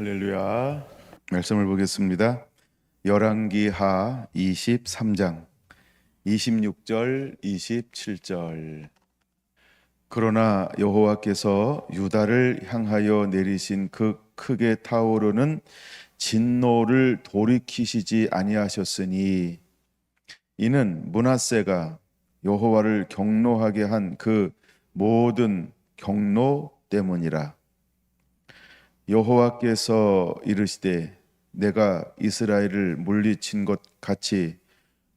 할렐루야. 말씀을 보겠습니다. 열왕기하 23장 26절 27절. 그러나 여호와께서 유다를 향하여 내리신 그 크게 타오르는 진노를 돌이키시지 아니하셨으니 이는 므낫세가 여호와를 경노하게 한 그 모든 경노 때문이라. 여호와께서 이르시되 내가 이스라엘을 물리친 것 같이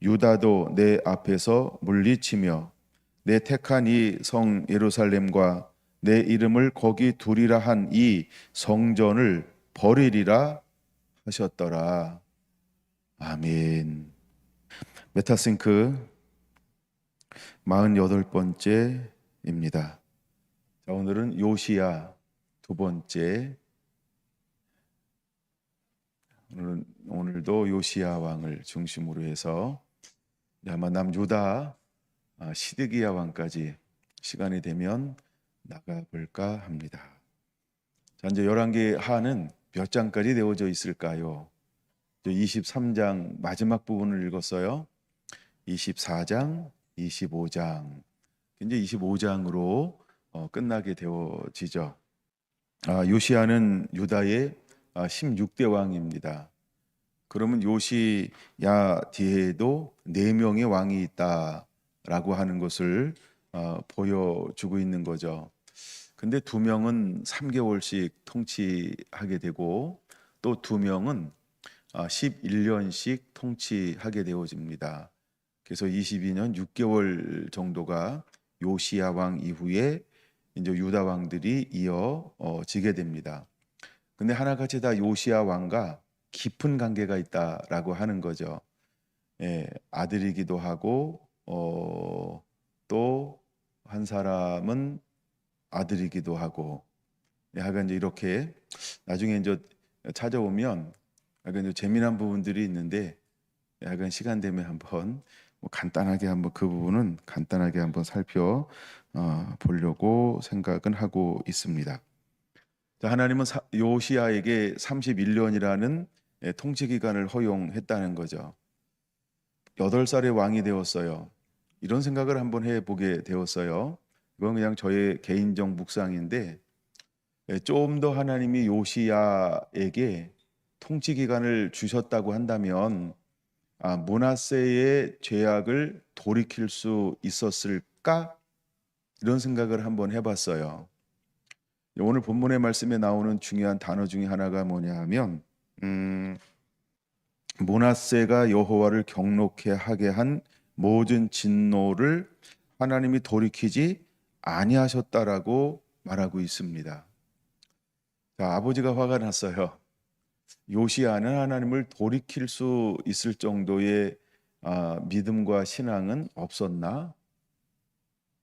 유다도 내 앞에서 물리치며 내 택한 이 성 예루살렘과 내 이름을 거기 두리라 한 이 성전을 버리리라 하셨더라. 아멘. 메타싱크 48번째입니다. 자, 오늘은 요시야 두 번째. 오늘도 요시야 왕을 중심으로 해서 아마 남유다 시드기야 왕까지 시간이 되면 나가볼까 합니다. 자, 이제 열왕기하는 몇 장까지 되어져 있을까요? 23장 마지막 부분을 읽었어요. 24장, 25장. 이제 25장으로 끝나게 되어지죠. 요시야는 유다의 16대 왕입니다. 그러면 요시야 뒤에도 4명의 왕이 있다라고 하는 것을 보여주고 있는 거죠. 근데 2명은 3개월씩 통치하게 되고 또 2명은 11년씩 통치하게 되어집니다. 그래서 22년 6개월 정도가 요시야 왕 이후에 이제 유다 왕들이 이어지게 됩니다. 근데 하나같이 다 요시야 왕과 깊은 관계가 있다라고 하는 거죠. 예, 아들이기도 하고 또 한 사람은 아들이기도 하고, 약간 이제 이렇게 나중에 이제 찾아오면 약간 이제 재미난 부분들이 있는데 약간 시간 되면 한번 간단하게 한번 그 부분은 간단하게 한번 살펴 보려고 생각은 하고 있습니다. 하나님은 요시야에게 31년이라는 통치 기간을 허용했다는 거죠. 8살의 왕이 되었어요. 이런 생각을 한번 해보게 되었어요. 이건 그냥 저의 개인적 묵상인데 좀 더 하나님이 요시야에게 통치 기간을 주셨다고 한다면 므낫세의 죄악을 돌이킬 수 있었을까? 이런 생각을 한번 해봤어요. 오늘 본문의 말씀에 나오는 중요한 단어 중에 하나가 뭐냐 하면 므낫세가 여호와를 경노케 하게 한 모든 진노를 하나님이 돌이키지 아니하셨다라고 말하고 있습니다. 자, 아버지가 화가 났어요. 요시야는 하나님을 돌이킬 수 있을 정도의 믿음과 신앙은 없었나?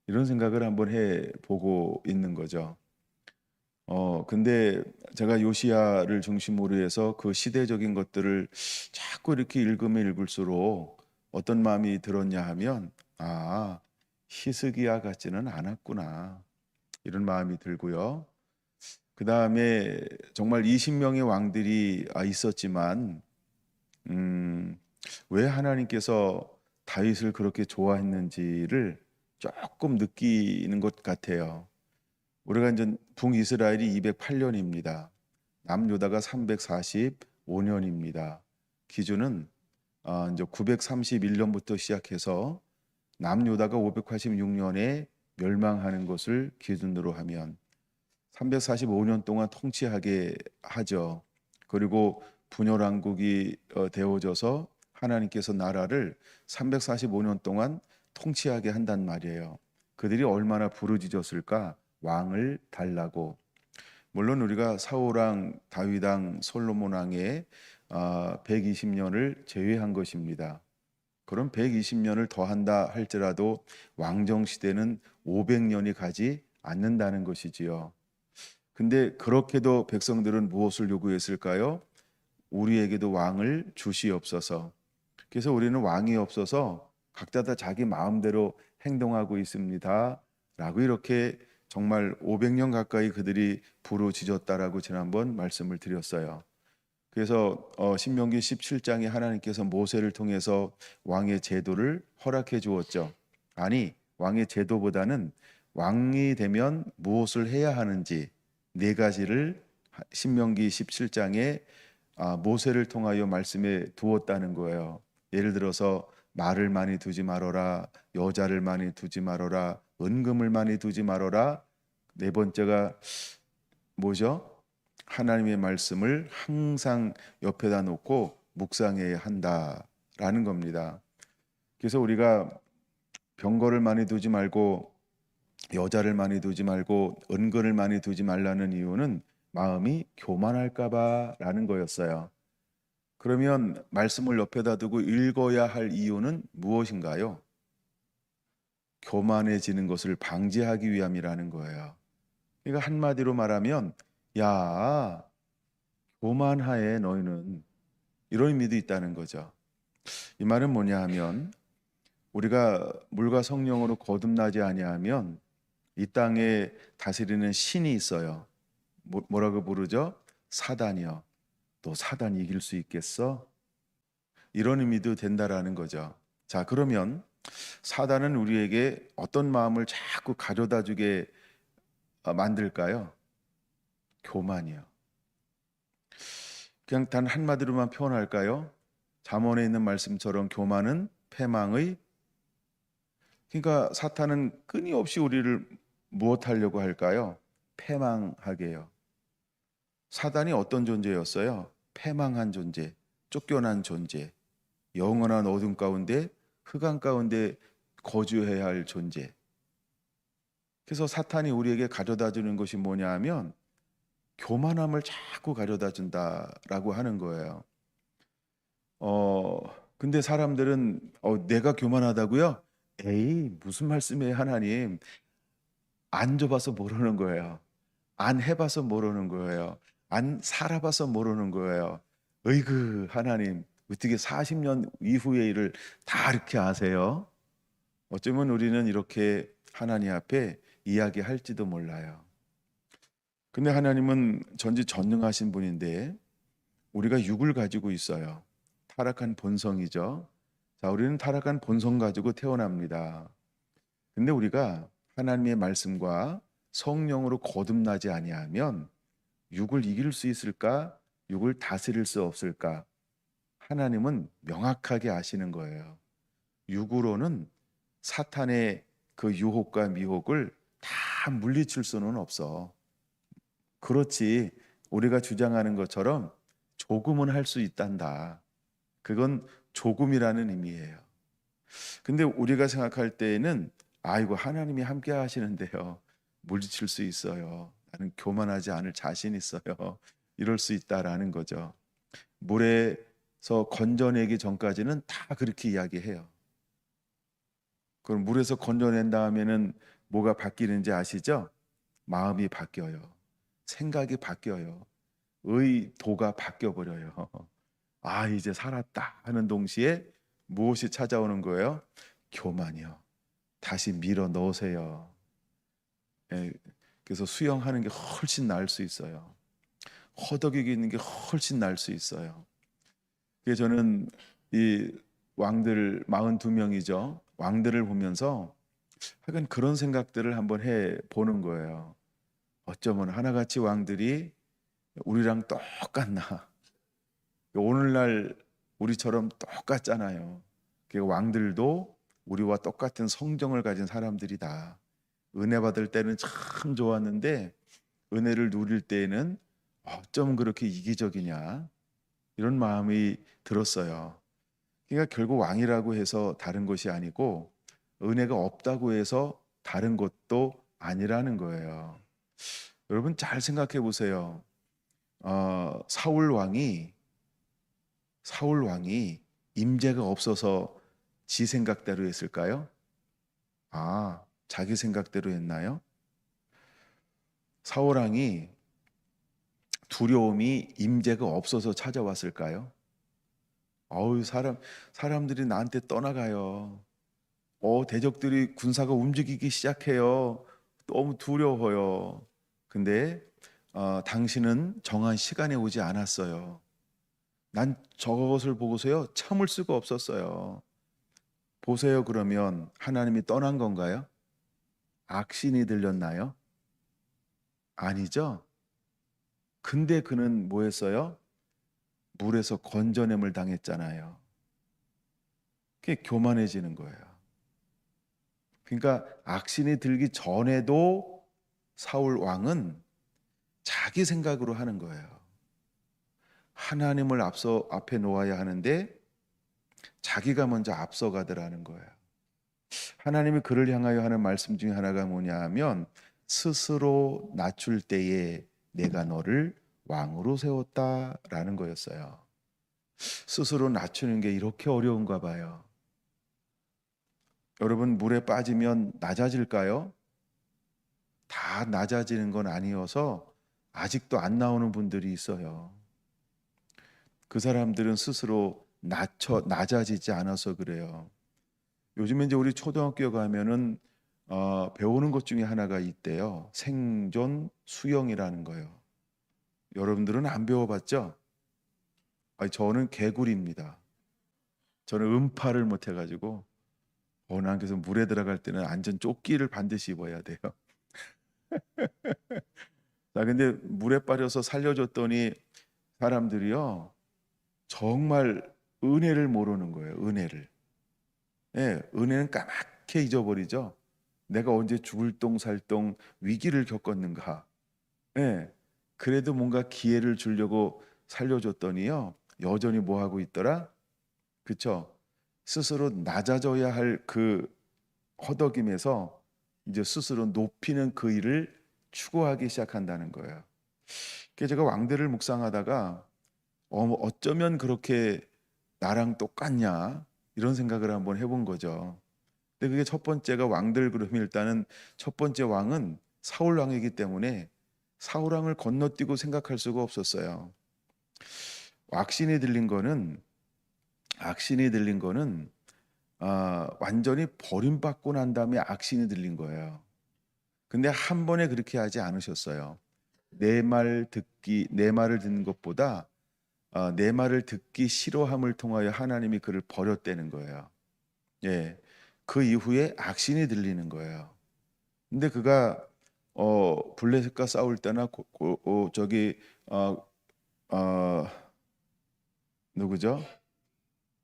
이런 생각을 한번 해보고 있는 거죠. 근데 제가 요시야를 중심으로 해서 그 시대적인 것들을 자꾸 이렇게 읽으면 읽을수록 어떤 마음이 들었냐 하면 히스기야 같지는 않았구나, 이런 마음이 들고요. 그 다음에 정말 20명의 왕들이 있었지만 왜 하나님께서 다윗을 그렇게 좋아했는지를 조금 느끼는 것 같아요. 우리가 이제 북이스라엘이 208년입니다. 남유다가 345년입니다. 기준은 이제 931년부터 시작해서 남유다가 586년에 멸망하는 것을 기준으로 하면 345년 동안 통치하게 하죠. 그리고 분열왕국이 되어져서 하나님께서 나라를 345년 동안 통치하게 한단 말이에요. 그들이 얼마나 부르짖었을까? 왕을 달라고. 물론 우리가 사울왕, 다윗왕, 솔로몬왕의 120년을 제외한 것입니다. 그럼 120년을 더한다 할지라도 왕정 시대는 500년이 가지 않는다는 것이지요. 근데 그렇게도 백성들은 무엇을 요구했을까요? 우리에게도 왕을 주시옵소서. 그래서 우리는 왕이 없어서 각자 다 자기 마음대로 행동하고 있습니다 라고 이렇게 정말 500년 가까이 그들이 부르짖었다라고 지난번 말씀을 드렸어요. 그래서 신명기 17장에 하나님께서 모세를 통해서 왕의 제도를 허락해 주었죠. 아니, 왕의 제도보다는 왕이 되면 무엇을 해야 하는지 네 가지를 신명기 17장에 모세를 통하여 말씀해 두었다는 거예요. 예를 들어서 말을 많이 두지 말어라, 여자를 많이 두지 말어라, 은금을 많이 두지 말어라. 네 번째가 뭐죠? 하나님의 말씀을 항상 옆에다 놓고 묵상해야 한다라는 겁니다. 그래서 우리가 병거를 많이 두지 말고 여자를 많이 두지 말고 은근을 많이 두지 말라는 이유는 마음이 교만할까봐라는 거였어요. 그러면 말씀을 옆에다 두고 읽어야 할 이유는 무엇인가요? 교만해지는 것을 방지하기 위함이라는 거예요. 그러니까 한마디로 말하면 야, 교만하에 너희는, 이런 의미도 있다는 거죠. 이 말은 뭐냐 하면 우리가 물과 성령으로 거듭나지 아니하면 이 땅에 다스리는 신이 있어요. 뭐라고 부르죠? 사단이요. 또 사단 이길 수 있겠어? 이런 의미도 된다라는 거죠. 자, 그러면 사단은 우리에게 어떤 마음을 자꾸 가져다 주게 만들까요? 교만이요. 그냥 단 한마디로만 표현할까요? 잠언에 있는 말씀처럼 교만은 패망의, 그러니까 사탄은 끊임없이 우리를 무엇하려고 할까요? 패망하게 해요. 사단이 어떤 존재였어요? 패망한 존재, 쫓겨난 존재, 영원한 어둠 가운데, 흑암 가운데 거주해야 할 존재. 그래서 사탄이 우리에게 가져다 주는 것이 뭐냐 하면 교만함을 자꾸 가져다 준다라고 하는 거예요. 근데 사람들은 내가 교만하다고요? 에이, 무슨 말씀이에요, 하나님? 안 줘봐서 모르는 거예요. 안 해봐서 모르는 거예요. 안 살아봐서 모르는 거예요. 으이그, 하나님, 어떻게 40년 이후의 일을 다 이렇게 아세요? 어쩌면 우리는 이렇게 하나님 앞에 이야기할지도 몰라요. 근데 하나님은 전지전능하신 분인데 우리가 육을 가지고 있어요. 타락한 본성이죠. 자, 우리는 타락한 본성 가지고 태어납니다. 근데 우리가 하나님의 말씀과 성령으로 거듭나지 아니하면 육을 이길 수 있을까? 육을 다스릴 수 없을까? 하나님은 명확하게 아시는 거예요. 육으로는 사탄의 그 유혹과 미혹을 다 물리칠 수는 없어. 그렇지, 우리가 주장하는 것처럼 조금은 할 수 있단다. 그건 조금이라는 의미예요. 근데 우리가 생각할 때에는 아이고, 하나님이 함께 하시는데요, 물리칠 수 있어요. 나는 교만하지 않을 자신 있어요. 이럴 수 있다라는 거죠. 물에서 건져내기 전까지는 다 그렇게 이야기해요. 그럼 물에서 건져낸 다음에는 뭐가 바뀌는지 아시죠? 마음이 바뀌어요. 생각이 바뀌어요. 의도가 바뀌어 버려요. 아, 이제 살았다 하는 동시에 무엇이 찾아오는 거예요? 교만이요. 다시 밀어 넣으세요. 예, 그래서 수영하는 게 훨씬 나을 수 있어요. 허덕이고 있는 게 훨씬 나을 수 있어요. 그래서 저는 이 왕들 42명이죠. 왕들을 보면서 하여간 그런 생각들을 한번 해 보는 거예요. 어쩌면 하나같이 왕들이 우리랑 똑같나? 오늘날 우리처럼 똑같잖아요. 그 왕들도 우리와 똑같은 성정을 가진 사람들이다. 은혜 받을 때는 참 좋았는데 은혜를 누릴 때에는 어쩜 그렇게 이기적이냐, 이런 마음이 들었어요. 그러니까 결국 왕이라고 해서 다른 것이 아니고 은혜가 없다고 해서 다른 것도 아니라는 거예요. 여러분 잘 생각해 보세요. 사울 왕이 임재가 없어서 지 생각대로 했을까요? 자기 생각대로 했나요? 사울 왕이 두려움이 임재가 없어서 찾아왔을까요? 사람들이 나한테 떠나가요. 대적들이 군사가 움직이기 시작해요. 너무 두려워요. 근데 당신은 정한 시간에 오지 않았어요. 난 저것을 보고서요 참을 수가 없었어요. 보세요. 그러면 하나님이 떠난 건가요? 악신이 들렸나요? 아니죠. 근데 그는 뭐 했어요? 물에서 건져냄을 당했잖아요. 그게 교만해지는 거예요. 그러니까 악신이 들기 전에도 사울 왕은 자기 생각으로 하는 거예요. 하나님을 앞에 놓아야 하는데 자기가 먼저 앞서가더라는 거예요. 하나님이 그를 향하여 하는 말씀 중에 하나가 뭐냐 하면 스스로 낮출 때에 내가 너를 왕으로 세웠다라는 거였어요. 스스로 낮추는 게 이렇게 어려운가 봐요. 여러분, 물에 빠지면 낮아질까요? 다 낮아지는 건 아니어서 아직도 안 나오는 분들이 있어요. 그 사람들은 스스로 낮아지지 않아서 그래요. 요즘에 이제 우리 초등학교 가면은 배우는 것 중에 하나가 있대요. 생존 수영이라는 거예요. 여러분들은 안 배워봤죠? 아니, 저는 개구리입니다. 저는 음파를 못 해가지고 난 그래서 물에 들어갈 때는 안전 조끼를 반드시 입어야 돼요. 자, 근데 물에 빠져서 살려줬더니 사람들이요 정말 은혜를 모르는 거예요. 은혜를. 예, 은혜는 까맣게 잊어버리죠. 내가 언제 죽을 똥살똥 위기를 겪었는가. 예, 그래도 뭔가 기회를 주려고 살려줬더니요 여전히 뭐 하고 있더라? 그쵸? 스스로 낮아져야 할 그 허덕임에서 이제 스스로 높이는 그 일을 추구하기 시작한다는 거예요. 그래서 제가 왕들을 묵상하다가 어쩌면 그렇게 나랑 똑같냐 이런 생각을 한번 해본 거죠. 근데 그게 첫 번째가 왕들 그러면 일단은 첫 번째 왕은 사울 왕이기 때문에 사울 왕을 건너뛰고 생각할 수가 없었어요. 악신이 들린 거는 악신이 들린 거는 완전히 버림받고 난 다음에 악신이 들린 거예요. 근데 한 번에 그렇게 하지 않으셨어요. 내 말을 듣는 것보다 내 말을 듣기 싫어함을 통하여 하나님이 그를 버렸다는 거예요. 예, 그 이후에 악신이 들리는 거예요. 근데 그가 블레셋과 싸울 때나 저기 어, 어, 누구죠?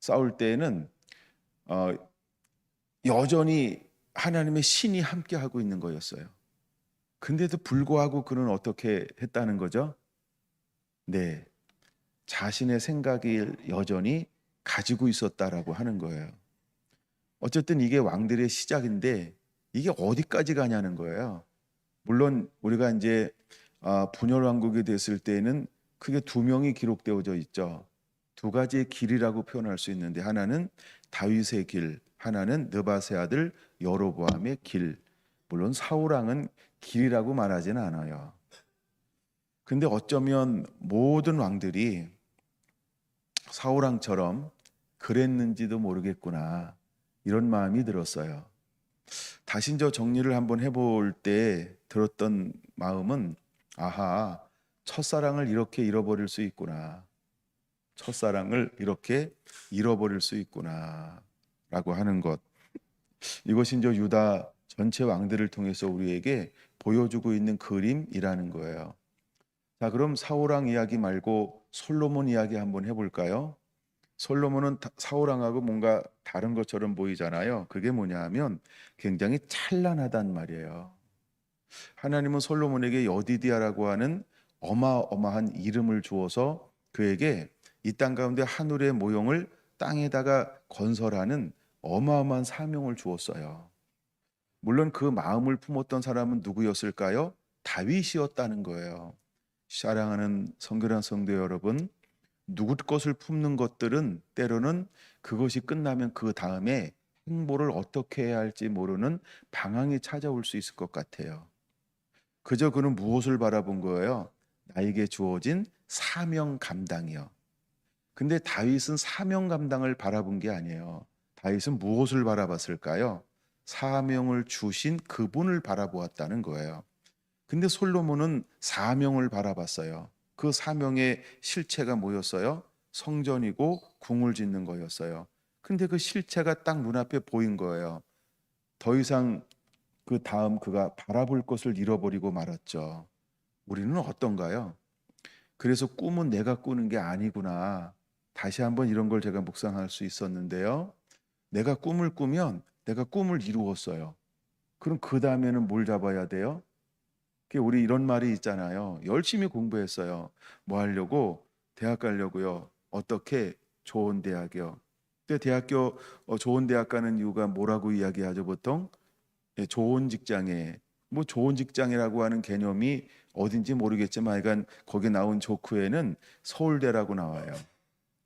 싸울 때에는 어, 여전히 하나님의 신이 함께 하고 있는 거였어요. 근데도 불구하고 그는 어떻게 했다는 거죠? 네, 자신의 생각을 여전히 가지고 있었다라고 하는 거예요. 어쨌든 이게 왕들의 시작인데 이게 어디까지 가냐는 거예요. 물론 우리가 이제 분열 왕국이 됐을 때에는 크게 두 명이 기록되어져 있죠. 두 가지의 길이라고 표현할 수 있는데 하나는 다윗의 길, 하나는 느바세 아들 여로보암의 길. 물론 사울 왕은 길이라고 말하지는 않아요. 근데 어쩌면 모든 왕들이 사울 왕처럼 그랬는지도 모르겠구나. 이런 마음이 들었어요. 다시 저 정리를 한번 해볼 때 들었던 마음은 아하, 첫사랑을 이렇게 잃어버릴 수 있구나. 첫사랑을 이렇게 잃어버릴 수 있구나. 라고 하는 것. 이것이 이제 유다 전체 왕들을 통해서 우리에게 보여주고 있는 그림이라는 거예요. 자, 그럼 사울왕 이야기 말고 솔로몬 이야기 한번 해볼까요? 솔로몬은 사울왕하고 뭔가 다른 것처럼 보이잖아요. 그게 뭐냐 하면 굉장히 찬란하단 말이에요. 하나님은 솔로몬에게 여디디아라고 하는 어마어마한 이름을 주어서 그에게 이 땅 가운데 하늘의 모형을 땅에다가 건설하는 어마어마한 사명을 주었어요. 물론 그 마음을 품었던 사람은 누구였을까요? 다윗이었다는 거예요. 사랑하는 성결한 성도 여러분, 누구 것을 품는 것들은 때로는 그것이 끝나면 그 다음에 행보를 어떻게 해야 할지 모르는 방황이 찾아올 수 있을 것 같아요. 그저 그는 무엇을 바라본 거예요? 나에게 주어진 사명 감당이요. 근데 다윗은 사명 감당을 바라본 게 아니에요. 다윗은 무엇을 바라봤을까요? 사명을 주신 그분을 바라보았다는 거예요. 근데 솔로몬은 사명을 바라봤어요. 그 사명의 실체가 뭐였어요? 성전이고 궁을 짓는 거였어요. 근데 그 실체가 딱 눈앞에 보인 거예요. 더 이상 그 다음 그가 바라볼 것을 잃어버리고 말았죠. 우리는 어떤가요? 그래서 꿈은 내가 꾸는 게 아니구나. 다시 한번 이런 걸 제가 묵상할 수 있었는데요. 내가 꿈을 꾸면 내가 꿈을 이루었어요. 그럼 그 다음에는 뭘 잡아야 돼요? 우리 이런 말이 있잖아요. 열심히 공부했어요. 뭐 하려고? 대학 가려고요. 어떻게? 좋은 대학이요. 근데 대학교 좋은 대학 가는 이유가 뭐라고 이야기하죠, 보통? 예, 좋은 직장에 뭐 좋은 직장이라고 하는 개념이 어딘지 모르겠지만 하여간 거기 나온 조크에는 서울대라고 나와요.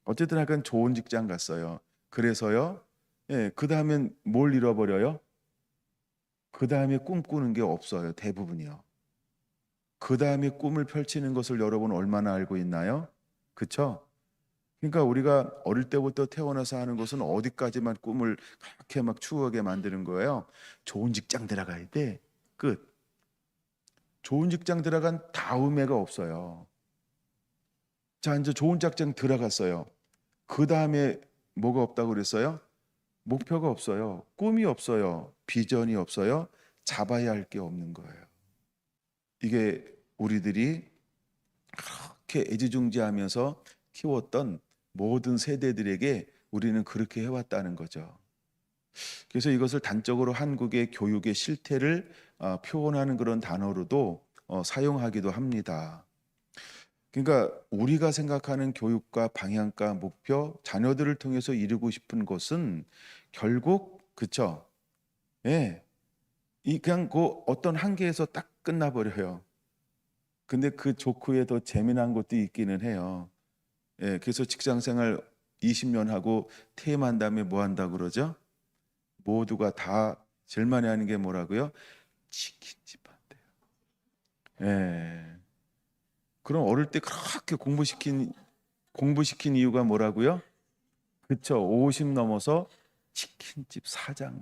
어쨌든 약간 좋은 직장 갔어요. 그래서요. 예, 그 다음엔 뭘 잃어버려요? 그 다음에 꿈꾸는 게 없어요. 대부분이요. 그 다음에 꿈을 펼치는 것을 여러분 얼마나 알고 있나요? 그쵸? 그러니까 우리가 어릴 때부터 태어나서 하는 것은 어디까지만 꿈을 그렇게 막 추억에 만드는 거예요. 좋은 직장 들어가야 돼. 끝. 좋은 직장 들어간 다음에가 없어요. 자, 이제 좋은 직장 들어갔어요. 그 다음에 뭐가 없다고 그랬어요? 목표가 없어요. 꿈이 없어요. 비전이 없어요. 잡아야 할 게 없는 거예요. 이게 우리들이 그렇게 애지중지하면서 키웠던 모든 세대들에게 우리는 그렇게 해왔다는 거죠. 그래서 이것을 단적으로 한국의 교육의 실태를 표현하는 그런 단어로도 사용하기도 합니다. 그러니까 우리가 생각하는 교육과 방향과 목표, 자녀들을 통해서 이루고 싶은 것은 결국 그쵸? 예, 이 그냥 그 어떤 한계에서 딱 끝나버려요. 근데 그 좋고에 더 재미난 것도 있기는 해요. 예, 그래서 직장 생활 20년 하고 퇴임한 다음에 뭐 한다고 그러죠? 모두가 다 제일 많이 하는 게 뭐라고요? 치킨집 한대요. 예. 그럼 어릴 때 그렇게 공부시킨 이유가 뭐라고요? 그쵸? 50 넘어서 치킨집 사장.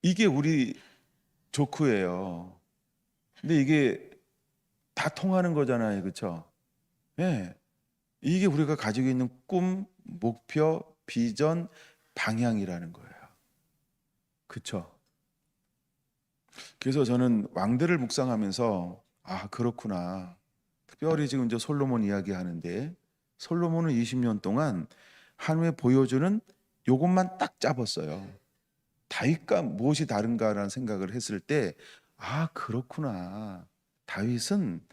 이게 우리 조크예요. 근데 이게 다 통하는 거잖아요. 그쵸? 예. 이게 우리가 가지고 있는 꿈, 목표, 비전, 방향이라는 거예요. 그쵸? 그래서 저는 왕들을 묵상하면서 그렇구나. 특별히 지금 이제 솔로몬 이야기하는데 솔로몬은 20년 동안 하나님의 보여주는 요것만 딱 잡았어요. 다윗과 무엇이 다른가라는 생각을 했을 때 그렇구나. 다윗은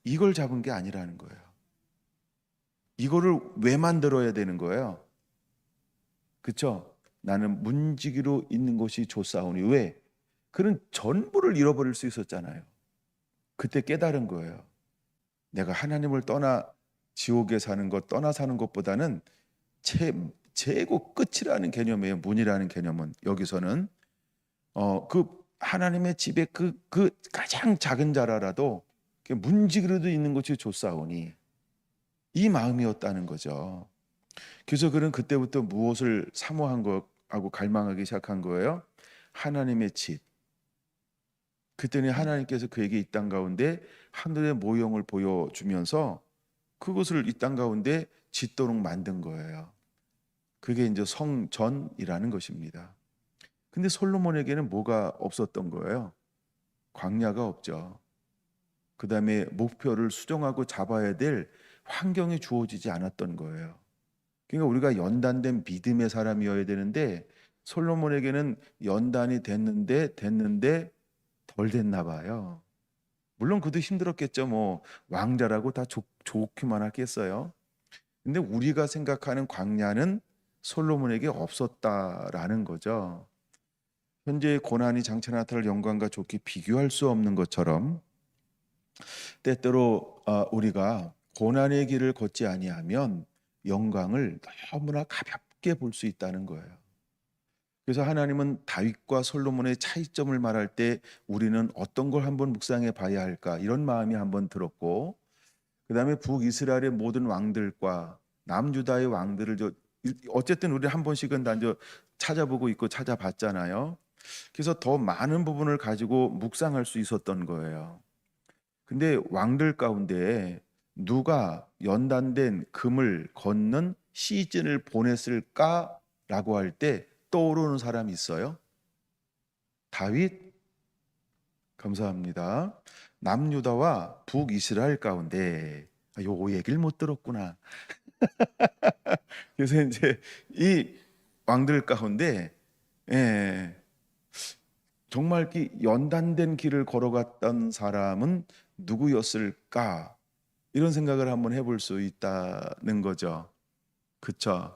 이걸 잡은 게 아니라는 거예요. 이거를 왜 만들어야 되는 거예요? 그쵸? 나는 문지기로 있는 것이 좋사오니 왜? 그는 전부를 잃어버릴 수 있었잖아요. 그때 깨달은 거예요. 내가 하나님을 떠나 지옥에 사는 것, 떠나 사는 것보다는 최, 최고 끝이라는 개념이에요. 문이라는 개념은 여기서는 그 하나님의 집에 그 가장 작은 자라라도 문지기로도 있는 것이 좋사오니 이 마음이었다는 거죠. 그래서 그는 그때부터 무엇을 사모한 것하고 갈망하기 시작한 거예요? 하나님의 집. 그때는 하나님께서 그에게 이 땅 가운데 하늘의 모형을 보여주면서 그것을 이 땅 가운데 짓도록 만든 거예요. 그게 이제 성전이라는 것입니다. 근데 솔로몬에게는 뭐가 없었던 거예요? 광야가 없죠. 그 다음에 목표를 수정하고 잡아야 될 환경이 주어지지 않았던 거예요. 그러니까 우리가 연단된 믿음의 사람이어야 되는데 솔로몬에게는 연단이 됐는데 덜 됐나 봐요. 물론 그도 힘들었겠죠. 뭐 왕자라고 다 좋기만 하겠어요. 근데 우리가 생각하는 광야는 솔로몬에게 없었다라는 거죠. 현재의 고난이 장차 나타날 영광과 좋게 비교할 수 없는 것처럼 때때로 우리가 고난의 길을 걷지 아니하면 영광을 너무나 가볍게 볼 수 있다는 거예요. 그래서 하나님은 다윗과 솔로몬의 차이점을 말할 때 우리는 어떤 걸 한번 묵상해 봐야 할까 이런 마음이 한번 들었고 그다음에 북이스라엘의 모든 왕들과 남유다의 왕들을 어쨌든 우리 한 번씩은 다 찾아보고 있고 찾아봤잖아요. 그래서 더 많은 부분을 가지고 묵상할 수 있었던 거예요. 근데 왕들 가운데 누가 연단된 금을 걷는 시즌을 보냈을까라고 할 때 떠오르는 사람이 있어요? 다윗? 감사합니다. 남유다와 북이스라엘 가운데 요 얘기를 못 들었구나. 그래서 이제 이 왕들 가운데 예, 정말 연단된 길을 걸어갔던 사람은 누구였을까? 이런 생각을 한번 해볼 수 있다는 거죠. 그쵸?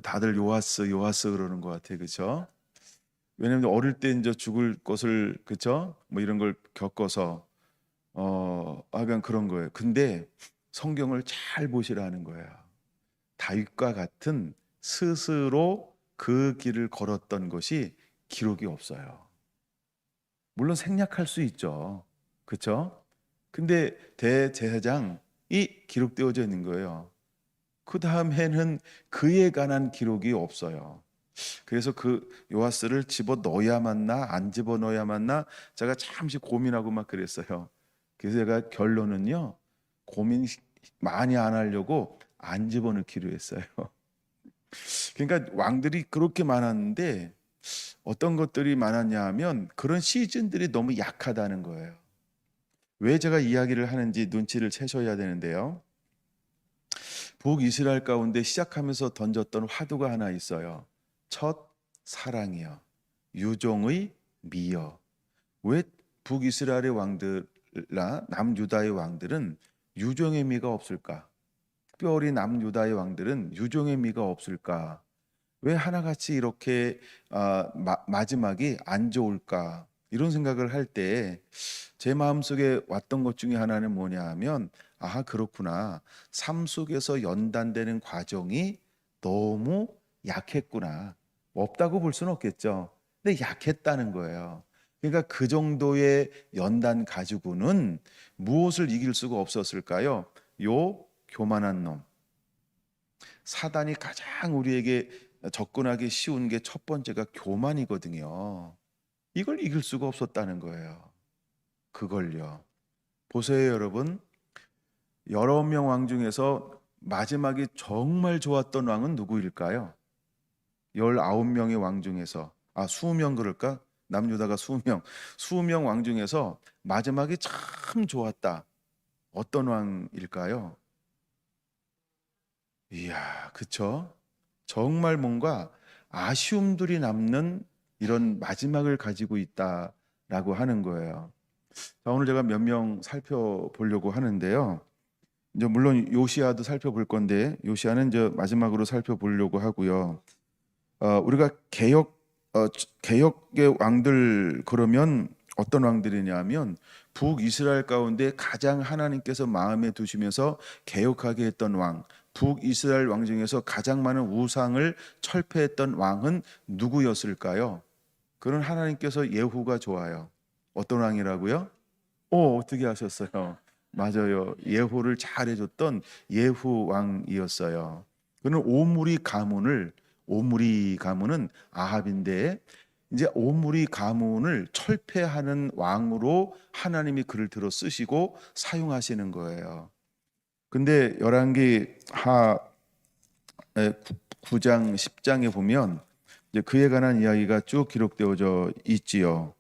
다들 요하스, 요하스 그러는 것 같아요. 그쵸? 왜냐면 어릴 때 이제 죽을 것을, 그쵸? 뭐 이런 걸 겪어서, 약간 그런 거예요. 근데 성경을 잘 보시라는 거예요. 다윗과 같은 스스로 그 길을 걸었던 것이 기록이 없어요. 물론 생략할 수 있죠. 그쵸? 근데 대제사장이 기록되어져 있는 거예요. 그 다음에는 그에 관한 기록이 없어요. 그래서 그 요하스를 집어 넣어야만 나, 안 집어 넣어야만 나, 제가 잠시 고민하고 막 그랬어요. 그래서 제가 결론은요, 고민 많이 안 하려고 안 집어넣기로 했어요. 그러니까 왕들이 그렇게 많았는데 어떤 것들이 많았냐 하면 그런 시즌들이 너무 약하다는 거예요. 왜 제가 이야기를 하는지 눈치를 채셔야 되는데요. 북이스라엘 가운데 시작하면서 던졌던 화두가 하나 있어요. 첫 사랑이요. 유종의 미여. 왜 북이스라엘의 왕들이나 남유다의 왕들은 유종의 미가 없을까? 특별히 남유다의 왕들은 유종의 미가 없을까? 왜 하나같이 이렇게 마지막이 안 좋을까? 이런 생각을 할 때 제 마음속에 왔던 것 중에 하나는 뭐냐 하면 그렇구나. 삶 속에서 연단되는 과정이 너무 약했구나. 없다고 볼 수는 없겠죠. 근데 약했다는 거예요. 그러니까 그 정도의 연단 가지고는 무엇을 이길 수가 없었을까요? 요 교만한 놈. 사단이 가장 우리에게 접근하기 쉬운 게 첫 번째가 교만이거든요. 이걸 이길 수가 없었다는 거예요. 그걸요. 보세요, 여러분. 여러 명 왕 중에서 마지막이 정말 좋았던 왕은 누구일까요? 19명의 왕 중에서 20명 그럴까? 남유다가 20명. 20명 왕 중에서 마지막이 참 좋았다. 어떤 왕일까요? 이야, 그쵸? 정말 뭔가 아쉬움들이 남는 이런 마지막을 가지고 있다라고 하는 거예요. 자, 오늘 제가 몇 명 살펴보려고 하는데요. 이제 물론 요시아도 살펴볼 건데 요시아는 이제 마지막으로 살펴보려고 하고요. 우리가 개혁의 왕들 그러면 어떤 왕들이냐면 북이스라엘 가운데 가장 하나님께서 마음에 두시면서 개혁하게 했던 왕, 북이스라엘 왕 중에서 가장 많은 우상을 철폐했던 왕은 누구였을까요? 그는 하나님께서 예후가 좋아요. 어떤 왕이라고요? 어떻게 하셨어요? 맞아요. 예후를 잘해줬던 예후 왕이었어요. 그는 오므리 가문은 아합인데 이제 오므리 가문을 철폐하는 왕으로 하나님이 그를 들어 쓰시고 사용하시는 거예요. 근데 열왕기 하 9장 10장에 보면 이제 그에 관한 이야기가 쭉 기록되어져 있지요.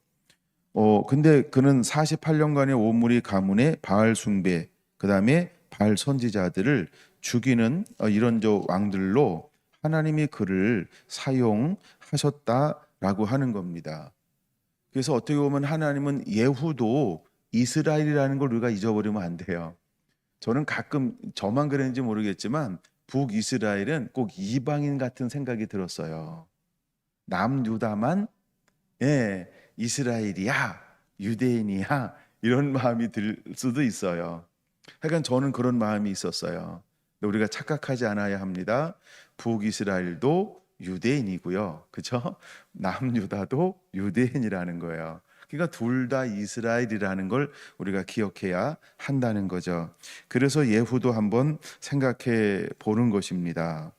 근데 그는 48년간의 오므리 가문의 바알 숭배, 그다음에 바알 선지자들을 죽이는 이런 왕들로 하나님이 그를 사용하셨다라고 하는 겁니다. 그래서 어떻게 보면 하나님은 예후도 이스라엘이라는 걸 우리가 잊어버리면 안 돼요. 저는 가끔 저만 그랬는지 모르겠지만 북이스라엘은 꼭 이방인 같은 생각이 들었어요. 남유다만 이스라엘이야, 유대인이야 이런 마음이 들 수도 있어요. 하여간 저는 그런 마음이 있었어요. 근데 우리가 착각하지 않아야 합니다. 북이스라엘도 유대인이고요. 그렇죠? 남유다도 유대인이라는 거예요. 그러니까 둘 다 이스라엘이라는 걸 우리가 기억해야 한다는 거죠. 그래서 예후도 한번 생각해 보는 것입니다.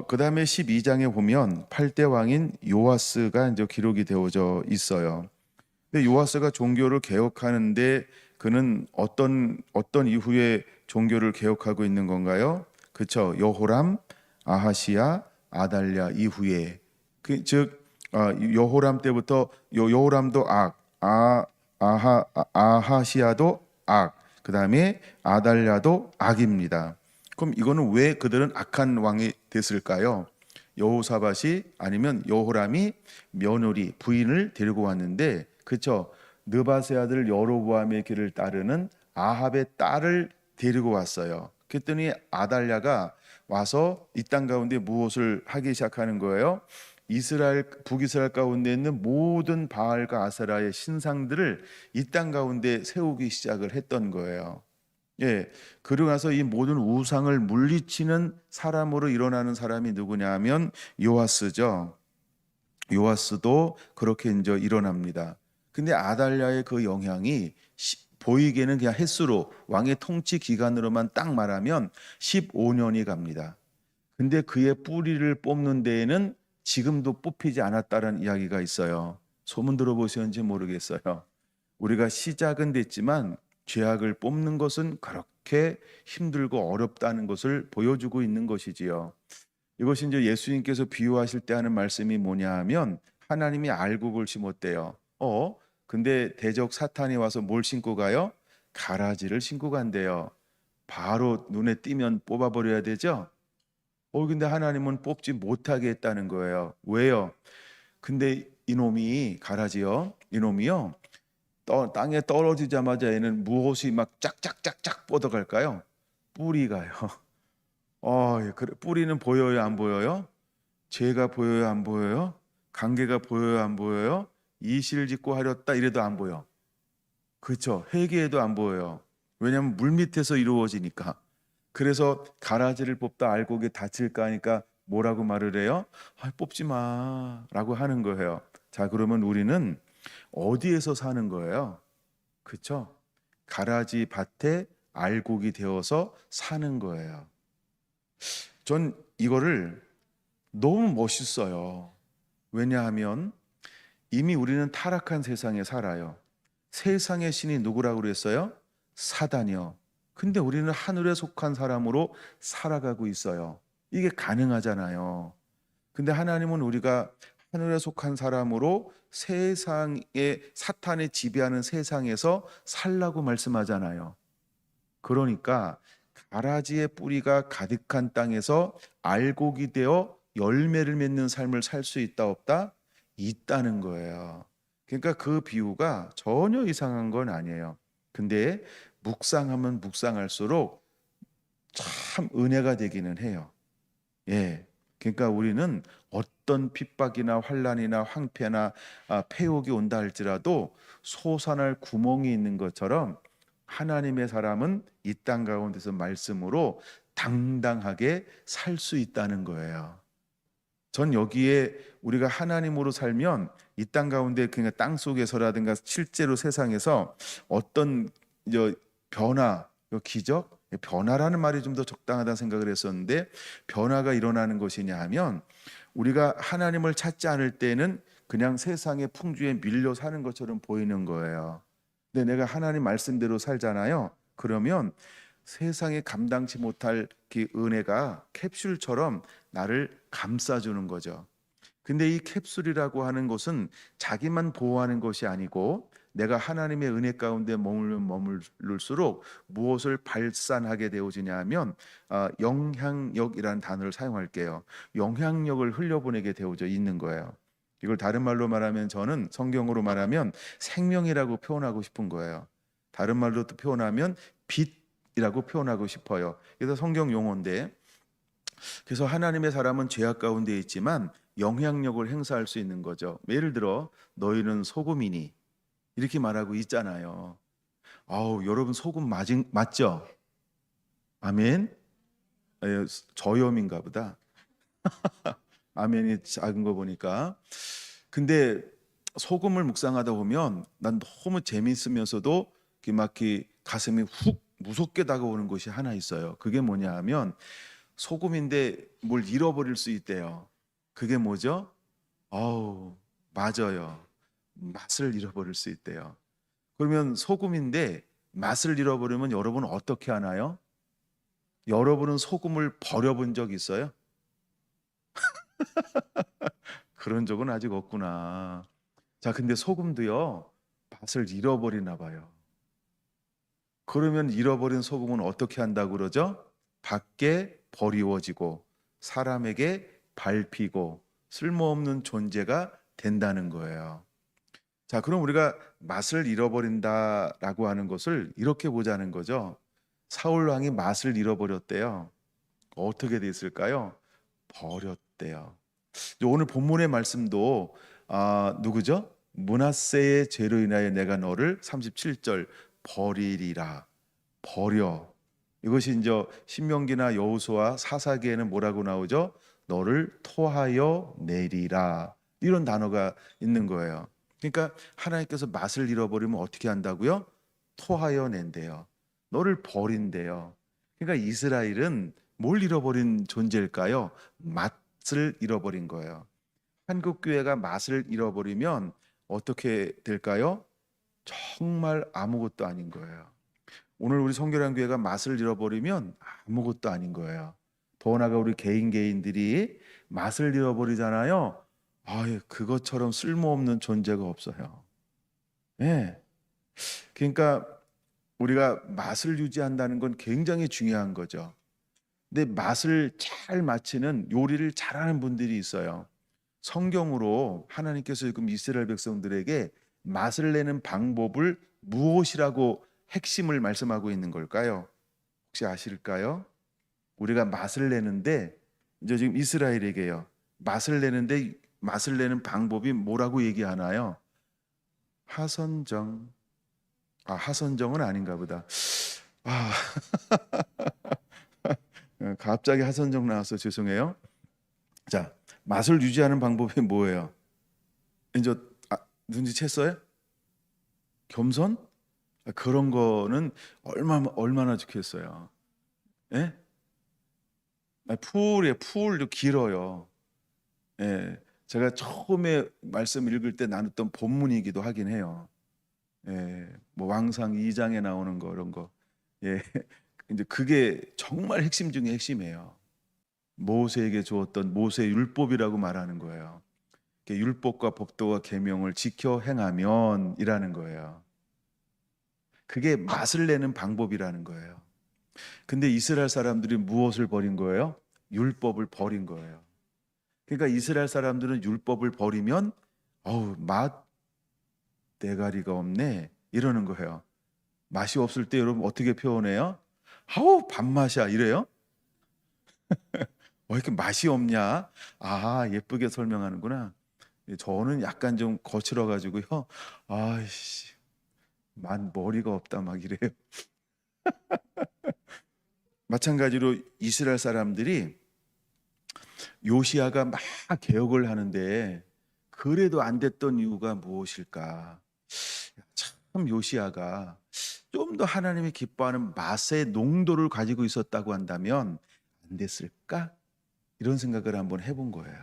그다음에 12장에 보면 8대 왕인 요아스가 이제 기록이 되어져 있어요. 근데 요아스가 종교를 개혁하는데 그는 어떤 이후에 종교를 개혁하고 있는 건가요? 그렇죠. 여호람, 아하시야, 아달랴 이후에 즉 여호람 때부터 여호람도 아하시야도 악, 그다음에 아달랴도 악입니다. 그럼 이거는 왜 그들은 악한 왕이 됐을까요? 여호사밧이 아니면 여호람이 며느리 부인을 데리고 왔는데 그쵸? 느바세 아들 여로보암의 길을 따르는 아합의 딸을 데리고 왔어요. 그랬더니 아달랴가 와서 이 땅 가운데 무엇을 하기 시작하는 거예요? 북이스라엘 가운데 있는 모든 바알과 아세라의 신상들을 이 땅 가운데 세우기 시작을 했던 거예요. 예, 그러고 나서 이 모든 우상을 물리치는 사람으로 일어나는 사람이 누구냐 하면 요아스죠. 요아스도 그렇게 이제 일어납니다. 근데 아달랴의 그 영향이 보이기에는 그냥 횟수로 왕의 통치 기간으로만 딱 말하면 15년이 갑니다. 근데 그의 뿌리를 뽑는 데에는 지금도 뽑히지 않았다는 이야기가 있어요. 소문 들어보셨는지 모르겠어요. 우리가 시작은 됐지만 죄악을 뽑는 것은 그렇게 힘들고 어렵다는 것을 보여주고 있는 것이지요. 이것이 이제 예수님께서 비유하실 때 하는 말씀이 뭐냐 하면 하나님이 알고 골치 못돼요. 근데 대적 사탄이 와서 뭘 신고 가요? 가라지를 신고 간대요. 바로 눈에 띄면 뽑아버려야 되죠. 근데 하나님은 뽑지 못하게 했다는 거예요. 왜요? 근데 이놈이 가라지요. 이놈이요. 땅에 떨어지자마자 얘는 무엇이 막 짝짝짝짝 뻗어갈까요? 뿌리가요. 예, 그래. 뿌리는 보여요, 안 보여요? 죄가 보여요, 안 보여요? 관계가 보여요, 안 보여요? 이실 짓고 하렸다 이래도 안 보여. 그렇죠? 회개해도 안 보여요. 왜냐하면 물 밑에서 이루어지니까. 그래서 가라지를 뽑다 알곡에 다칠까 하니까 뭐라고 말을 해요? 뽑지 마라고 하는 거예요. 자, 그러면 우리는 어디에서 사는 거예요? 그렇죠? 가라지 밭에 알곡이 되어서 사는 거예요. 전 이거를 너무 멋있어요. 왜냐하면 이미 우리는 타락한 세상에 살아요. 세상의 신이 누구라고 그랬어요? 사단이요. 근데 우리는 하늘에 속한 사람으로 살아가고 있어요. 이게 가능하잖아요. 근데 하나님은 우리가 하늘에 속한 사람으로 세상에 사탄이 지배하는 세상에서 살라고 말씀하잖아요. 그러니까 가라지의 뿌리가 가득한 땅에서 알곡이 되어 열매를 맺는 삶을 살 수 있다 없다? 있다는 거예요. 그러니까 그 비유가 전혀 이상한 건 아니에요. 근데 묵상하면 묵상할수록 참 은혜가 되기는 해요. 예. 그러니까 우리는 어떤 핍박이나 환란이나 황폐나 폐역이 온다 할지라도 솟아날 구멍이 있는 것처럼 하나님의 사람은 이 땅 가운데서 말씀으로 당당하게 살 수 있다는 거예요. 전 여기에 우리가 하나님으로 살면 이 땅 가운데 그냥 땅 속에서라든가 실제로 세상에서 어떤 변화, 기적, 변화라는 말이 좀 더 적당하다는 생각을 했었는데 변화가 일어나는 것이냐 하면 우리가 하나님을 찾지 않을 때는 그냥 세상의 풍주에 밀려 사는 것처럼 보이는 거예요. 근데 내가 하나님 말씀대로 살잖아요. 그러면 세상에 감당치 못할 그 은혜가 캡슐처럼 나를 감싸주는 거죠. 근데 이 캡슐이라고 하는 것은 자기만 보호하는 것이 아니고 내가 하나님의 은혜 가운데 머물면 머물를수록 무엇을 발산하게 되어지냐 하면 영향력이라는 단어를 사용할게요. 영향력을 흘려보내게 되어져 있는 거예요. 이걸 다른 말로 말하면 저는 성경으로 말하면 생명이라고 표현하고 싶은 거예요. 다른 말로 또 표현하면 빛이라고 표현하고 싶어요. 그래서 성경 용어인데 그래서 하나님의 사람은 죄악 가운데 있지만 영향력을 행사할 수 있는 거죠. 예를 들어 너희는 소금이니 이렇게 말하고 있잖아요. 여러분 소금 맞죠? 아멘. 저염인가 보다. 아멘이 작은 거 보니까. 근데 소금을 묵상하다 보면 난 너무 재미있으면서도 막 가슴이 훅 무섭게 다가오는 것이 하나 있어요. 그게 뭐냐 하면 소금인데 뭘 잃어버릴 수 있대요. 그게 뭐죠? 어우, 맞아요. 맛을 잃어버릴 수 있대요. 그러면 소금인데 맛을 잃어버리면 여러분 어떻게 하나요? 여러분은 소금을 버려본 적 있어요? 그런 적은 아직 없구나. 자, 근데 소금도요, 맛을 잃어버리나 봐요. 그러면 잃어버린 소금은 어떻게 한다고 그러죠? 밖에 버리워지고 사람에게 밟히고 쓸모없는 존재가 된다는 거예요. 자, 그럼 우리가 맛을 잃어버린다라고 하는 것을 이렇게 보자는 거죠. 사울 왕이 맛을 잃어버렸대요. 어떻게 됐을까요? 버렸대요. 오늘 본문의 말씀도 누구죠? 므낫세의 죄로 인하여 내가 너를 37절 버리리라. 버려. 이것이 이제 신명기나 여호수아 사사기에는 뭐라고 나오죠? 너를 토하여 내리라. 이런 단어가 있는 거예요. 그러니까 하나님께서 맛을 잃어버리면 어떻게 한다고요? 토하여 낸대요. 너를 버린대요. 그러니까 이스라엘은 뭘 잃어버린 존재일까요? 맛을 잃어버린 거예요. 한국 교회가 맛을 잃어버리면 어떻게 될까요? 정말 아무것도 아닌 거예요. 오늘 우리 성결한 교회가 맛을 잃어버리면 아무것도 아닌 거예요. 더 나아가 우리 개인들이 맛을 잃어버리잖아요. 그것처럼 쓸모없는 존재가 없어요. 예. 그러니까 우리가 맛을 유지한다는 건 굉장히 중요한 거죠. 근데 맛을 잘 맞히는 요리를 잘하는 분들이 있어요. 성경으로 하나님께서 지금 이스라엘 백성들에게 맛을 내는 방법을 무엇이라고 핵심을 말씀하고 있는 걸까요? 혹시 아실까요? 우리가 맛을 내는데 이제 지금 이스라엘에게요. 맛을 내는 방법이 뭐라고 얘기하나요? 하선정. 하선정은 아닌가 보다. 아, 갑자기 하선정 나와서 죄송해요. 자, 맛을 유지하는 방법이 뭐예요? 이제 눈치챘어요? 겸손? 그런 거는 얼마나 좋겠어요. 예? 풀도 길어요. 예. 제가 처음에 말씀 읽을 때 나눴던 본문이기도 하긴 해요. 예. 뭐 왕상 2장에 나오는 거 이런 거. 예. 이제 그게 정말 핵심 중에 핵심이에요. 모세에게 주었던 모세 율법이라고 말하는 거예요. 율법과 법도와 계명을 지켜 행하면이라는 거예요. 그게 맛을 내는 방법이라는 거예요. 근데 이스라엘 사람들이 무엇을 버린 거예요? 율법을 버린 거예요. 그러니까 이스라엘 사람들은 율법을 버리면 맛 대가리가 없네 이러는 거예요. 맛이 없을 때 여러분 어떻게 표현해요? 밥맛이야 이래요? 왜 이렇게 맛이 없냐? 예쁘게 설명하는구나. 저는 약간 좀 거칠어 가지고요. 아이씨, 머리가 없다 막 이래요. 마찬가지로 이스라엘 사람들이 요시야가 막 개혁을 하는데 그래도 안 됐던 이유가 무엇일까? 참 요시야가 좀 더 하나님이 기뻐하는 맛의 농도를 가지고 있었다고 한다면 안 됐을까? 이런 생각을 한번 해본 거예요.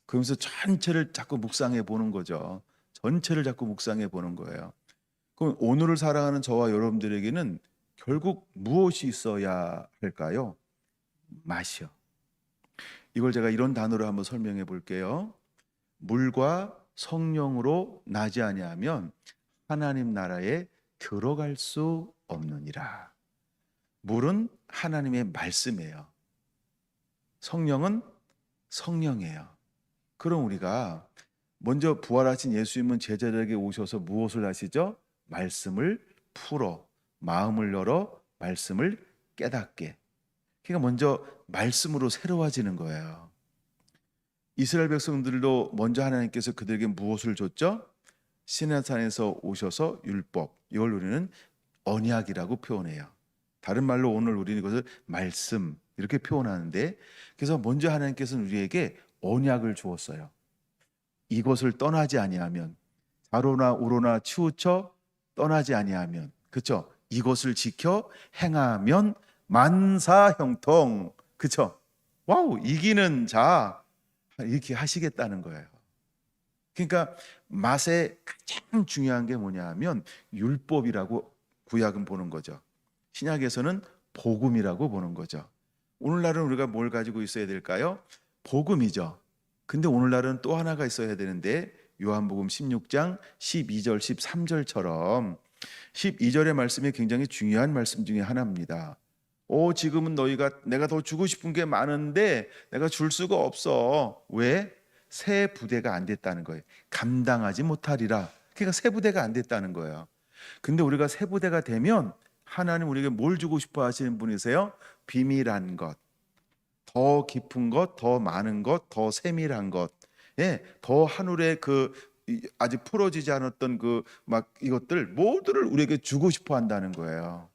그러면서 전체를 자꾸 묵상해 보는 거죠. 전체를 자꾸 묵상해 보는 거예요. 그럼 오늘을 살아가는 저와 여러분들에게는 결국 무엇이 있어야 할까요? 맛이요. 이걸 제가 이런 단어로 한번 설명해 볼게요. 물과 성령으로 나지 아니하면 하나님 나라에 들어갈 수 없느니라. 물은 하나님의 말씀이에요. 성령은 성령이에요. 그럼 우리가 먼저 부활하신 예수님은 제자들에게 오셔서 무엇을 하시죠? 말씀을 풀어 마음을 열어 말씀을 깨닫게. 그러니까 먼저 말씀으로 새로워지는 거예요. 이스라엘 백성들도 먼저 하나님께서 그들에게 무엇을 줬죠? 시내산에서 오셔서 율법. 이걸 우리는 언약이라고 표현해요. 다른 말로 오늘 우리는 이것을 말씀 이렇게 표현하는데, 그래서 먼저 하나님께서는 우리에게 언약을 주었어요. 이것을 떠나지 아니하면, 좌로나 우로나 치우쳐 떠나지 아니하면, 그렇죠? 이것을 지켜 행하면 만사형통, 그쵸? 와우, 이기는 자 이렇게 하시겠다는 거예요. 그러니까 맛에 가장 중요한 게 뭐냐 하면 율법이라고 구약은 보는 거죠. 신약에서는 복음이라고 보는 거죠. 오늘날은 우리가 뭘 가지고 있어야 될까요? 복음이죠. 근데 오늘날은 또 하나가 있어야 되는데 요한복음 16장 12절 13절처럼 12절의 말씀이 굉장히 중요한 말씀 중에 하나입니다. 지금은 너희가 내가 더 주고 싶은 게 많은데 내가 줄 수가 없어. 왜? 새 부대가 안 됐다는 거예요. 감당하지 못하리라. 그러니까 새 부대가 안 됐다는 거예요. 근데 우리가 새 부대가 되면 하나님 우리에게 뭘 주고 싶어 하시는 분이세요? 비밀한 것, 더 깊은 것, 더 많은 것, 더 세밀한 것, 더 하늘의 아직 풀어지지 않았던 막 이것들 모두를 우리에게 주고 싶어 한다는 거예요.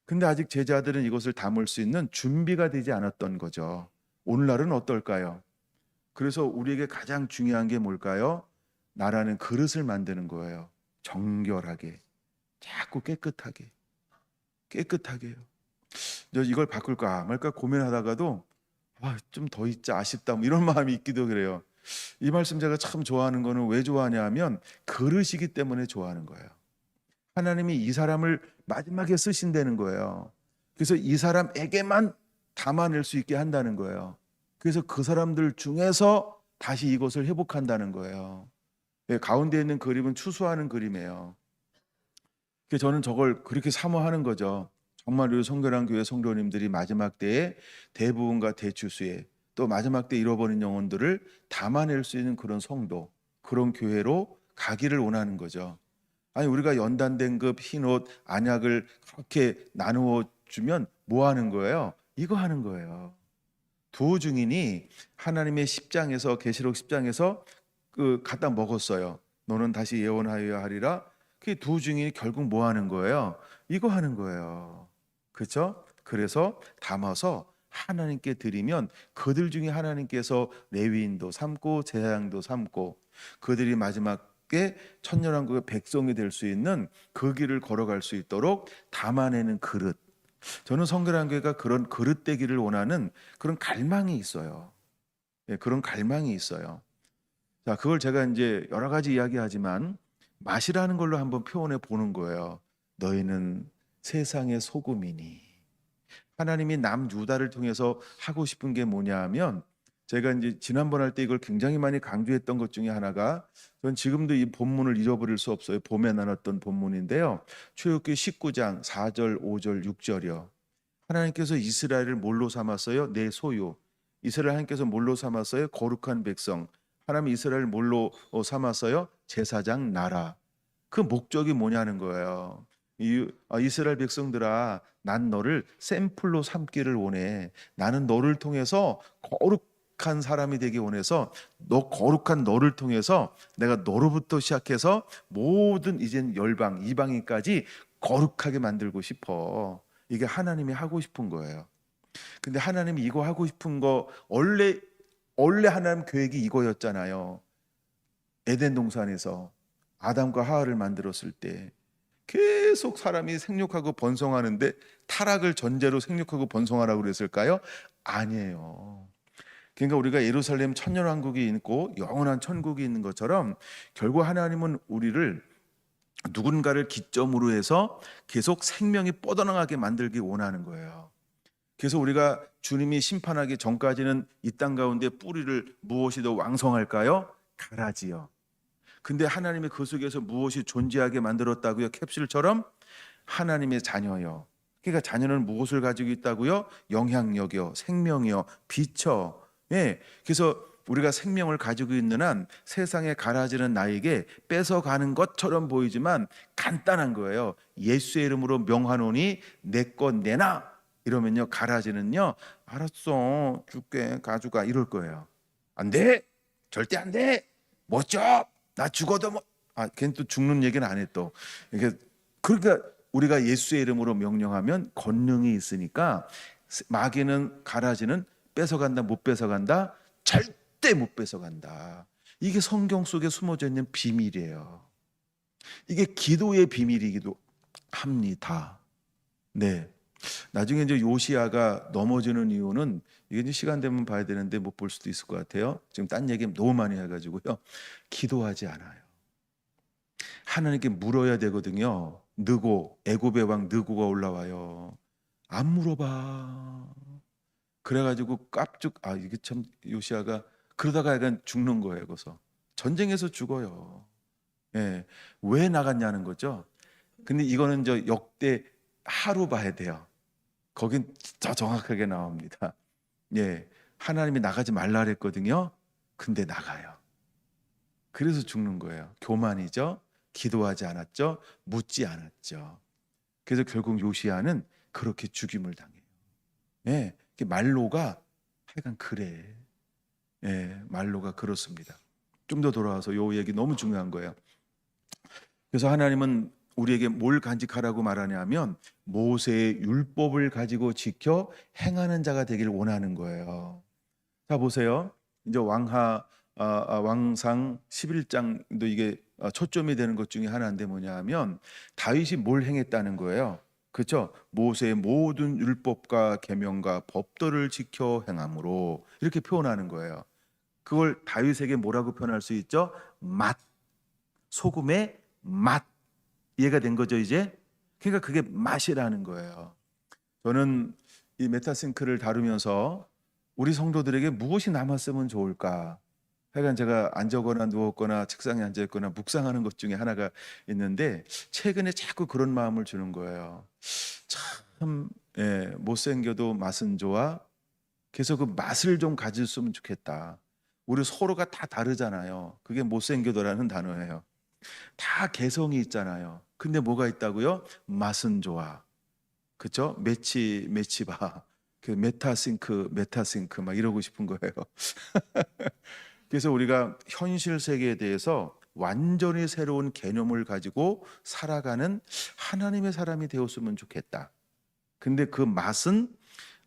근데 아직 제자들은 이것을 담을 수 있는 준비가 되지 않았던 거죠. 오늘날은 어떨까요? 그래서 우리에게 가장 중요한 게 뭘까요? 나라는 그릇을 만드는 거예요. 정결하게, 자꾸 깨끗하게요. 이걸 바꿀까 말까 고민하다가도 좀 더 있자 아쉽다 뭐 이런 마음이 있기도 그래요. 이 말씀 제가 참 좋아하는 거는 왜 좋아하냐 하면 그릇이기 때문에 좋아하는 거예요. 하나님이 이 사람을 마지막에 쓰신다는 거예요. 그래서 이 사람에게만 담아낼 수 있게 한다는 거예요. 그래서 그 사람들 중에서 다시 이것을 회복한다는 거예요. 가운데 있는 그림은 추수하는 그림이에요. 그래서 저는 저걸 그렇게 사모하는 거죠. 정말 우리 성결한 교회 성도님들이 마지막 때에 대부분과 대추수에 또 마지막 때 잃어버린 영혼들을 담아낼 수 있는 그런 성도, 그런 교회로 가기를 원하는 거죠. 아니 우리가 연단된 급 흰옷 안약을 그렇게 나누어 주면 뭐 하는 거예요? 이거 하는 거예요. 두 증인이 하나님의 십장에서 계시록 10장에서 갖다 먹었어요. 너는 다시 예언하여야 하리라. 그 두 증인이 결국 뭐 하는 거예요? 이거 하는 거예요. 그렇죠? 그래서 담아서 하나님께 드리면 그들 중에 하나님께서 레위인도 삼고 제사장도 삼고 그들이 마지막에 천년왕국의 백성이 될 수 있는 그 길을 걸어갈 수 있도록 담아내는 그릇. 저는 성결한 교회가 그런 그릇 되기를 원하는 그런 갈망이 있어요. 그런 갈망이 있어요. 자, 그걸 제가 이제 여러 가지 이야기하지만 맛이라는 걸로 한번 표현해 보는 거예요. 너희는 세상의 소금이니. 하나님이 남 유다를 통해서 하고 싶은 게 뭐냐 하면 제가 이제 지난번 할 때 이걸 굉장히 많이 강조했던 것 중에 하나가 전 지금도 이 본문을 잊어버릴 수 없어요. 봄에 나눴던 본문인데요. 출애굽기 19장 4절, 5절, 6절이요. 하나님께서 이스라엘을 뭘로 삼았어요? 내 소유. 이스라엘 하나님께서 뭘로 삼았어요? 거룩한 백성. 하나님 이스라엘 뭘로 삼았어요? 제사장 나라. 그 목적이 뭐냐는 거예요. 이스라엘 백성들아, 난 너를 샘플로 삼기를 원해. 나는 너를 통해서 거룩한 사람이 되기 원해서 너 거룩한 너를 통해서 내가 너로부터 시작해서 모든 이젠 열방, 이방인까지 거룩하게 만들고 싶어. 이게 하나님이 하고 싶은 거예요. 근데 하나님이 이거 하고 싶은 거 원래 하나님 계획이 이거였잖아요. 에덴 동산에서 아담과 하와를 만들었을 때 계속 사람이 생육하고 번성하는데 타락을 전제로 생육하고 번성하라고 그랬을까요? 아니에요. 그러니까 우리가 예루살렘 천년왕국이 있고 영원한 천국이 있는 것처럼 결국 하나님은 우리를 누군가를 기점으로 해서 계속 생명이 뻗어나가게 만들기 원하는 거예요. 그래서 우리가 주님이 심판하기 전까지는 이 땅 가운데 뿌리를 무엇이 더 왕성할까요? 가라지요. 근데 하나님이 그 속에서 무엇이 존재하게 만들었다고요? 캡슐처럼 하나님의 자녀요. 그러니까 자녀는 무엇을 가지고 있다고요? 영향력이요, 생명이요, 빛이요. 그래서 우리가 생명을 가지고 있는 한 세상에 가라지는 나에게 뺏어가는 것처럼 보이지만 간단한 거예요. 예수의 이름으로 명하노니 내 것 내놔. 이러면요 가라지는요 알았어 줄게 가져가 이럴 거예요. 안 돼, 절대 안 돼. 멋져. 나 죽어도 걔는 또 죽는 얘기는 안 해 또. 그러니까 우리가 예수의 이름으로 명령하면 권능이 있으니까 마귀는 가라지는 뺏어간다 못 뺏어간다? 절대 못 뺏어간다. 이게 성경 속에 숨어져 있는 비밀이에요. 이게 기도의 비밀이기도 합니다. 네. 나중에 이제 요시야가 넘어지는 이유는 이게 이제 시간 되면 봐야 되는데 못 볼 수도 있을 것 같아요. 지금 딴 얘기 너무 많이 해가지고요. 기도하지 않아요. 하나님께 물어야 되거든요. 느고 애굽의 왕 느고가 올라와요. 안 물어봐. 그래가지고 깝죽 이게 참 요시야가 그러다가 약간 죽는 거예요. 거기서 전쟁에서 죽어요. 예, 왜 나갔냐는 거죠. 근데 이거는 저 역대 하루 봐야 돼요. 거긴 더 정확하게 나옵니다. 예, 하나님이 나가지 말라 그랬거든요. 근데 나가요. 그래서 죽는 거예요. 교만이죠. 기도하지 않았죠. 묻지 않았죠. 그래서 결국 요시야는 그렇게 죽임을 당해요. 예, 말로가 하여간 그래. 예, 말로가 그렇습니다. 좀 더 돌아와서 요 얘기 너무 중요한 거예요. 그래서 하나님은 우리에게 뭘 간직하라고 말하냐면 모세의 율법을 가지고 지켜 행하는 자가 되기를 원하는 거예요. 자 보세요. 이제 왕상 11장도 이게 초점이 되는 것 중에 하나인데 뭐냐 하면 다윗이 뭘 행했다는 거예요. 그렇죠? 모세의 모든 율법과 계명과 법도를 지켜 행함으로 이렇게 표현하는 거예요. 그걸 다윗에게 뭐라고 표현할 수 있죠? 맛, 소금의 맛. 이해가 된 거죠, 이제? 그러니까 그게 맛이라는 거예요. 저는 이 메타싱크를 다루면서 우리 성도들에게 무엇이 남았으면 좋을까? 하여간 제가 앉거나 누웠거나 책상에 앉아 있거나 묵상하는 것 중에 하나가 있는데 최근에 자꾸 그런 마음을 주는 거예요. 참 못생겨도 맛은 좋아. 그래서 그 맛을 좀 가졌으면 좋겠다. 우리 서로가 다 다르잖아요. 그게 못생겨도라는 단어예요. 다 개성이 있잖아요. 근데 뭐가 있다고요? 맛은 좋아. 그쵸? 매치 봐. 그 메타싱크 막 이러고 싶은 거예요. 그래서 우리가 현실 세계에 대해서 완전히 새로운 개념을 가지고 살아가는 하나님의 사람이 되었으면 좋겠다. 근데 그 맛은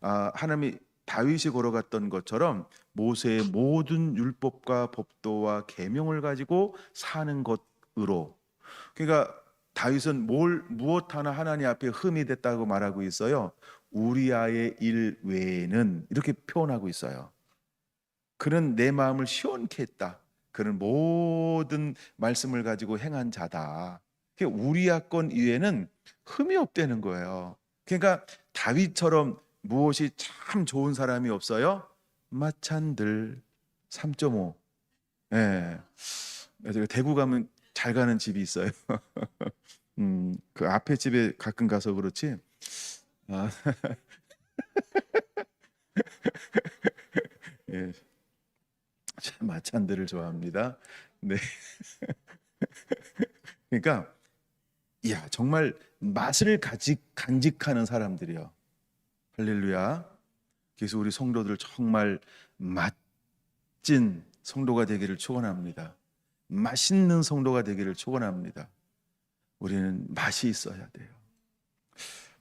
하나님이 다윗이 걸어갔던 것처럼 모세의 모든 율법과 법도와 계명을 가지고 사는 것으로. 그러니까 다윗은 무엇 하나 하나님 앞에 흠이 됐다고 말하고 있어요. 우리아의 일 외에는 이렇게 표현하고 있어요. 그는 내 마음을 시원케 했다. 그는 모든 말씀을 가지고 행한 자다. 우리아 건 이외에는 흠이 없다는 거예요. 그러니까 다윗처럼 무엇이 참 좋은 사람이 없어요? 마찬들 3.5. 예. 제가 대구 가면 잘 가는 집이 있어요. 그 앞에 집에 가끔 가서 그렇지. 아, 예, 참 마찬들을 좋아합니다. 네, 그러니까 야 정말 맛을 간직하는 사람들이요. 할렐루야. 그래서 우리 성도들 정말 맛진 성도가 되기를 축원합니다. 맛있는 성도가 되기를 축원합니다. 우리는 맛이 있어야 돼요.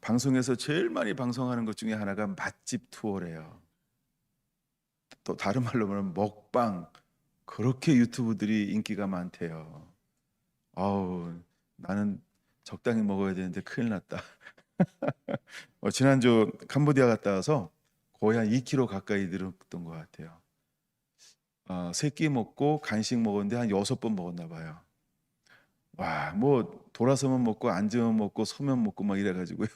방송에서 제일 많이 방송하는 것 중에 하나가 맛집 투어래요. 또 다른 말로 말하면 먹방. 그렇게 유튜브들이 인기가 많대요. 아우, 나는 적당히 먹어야 되는데 큰일 났다. 지난주 캄보디아 갔다 와서 거의 한 2kg 가까이 늘었던 것 같아요. 세끼 먹고 간식 먹었는데 한 6번 먹었나 봐요. 와, 뭐 돌아서면 먹고 앉으면 먹고 서면 먹고 막 이래가지고요.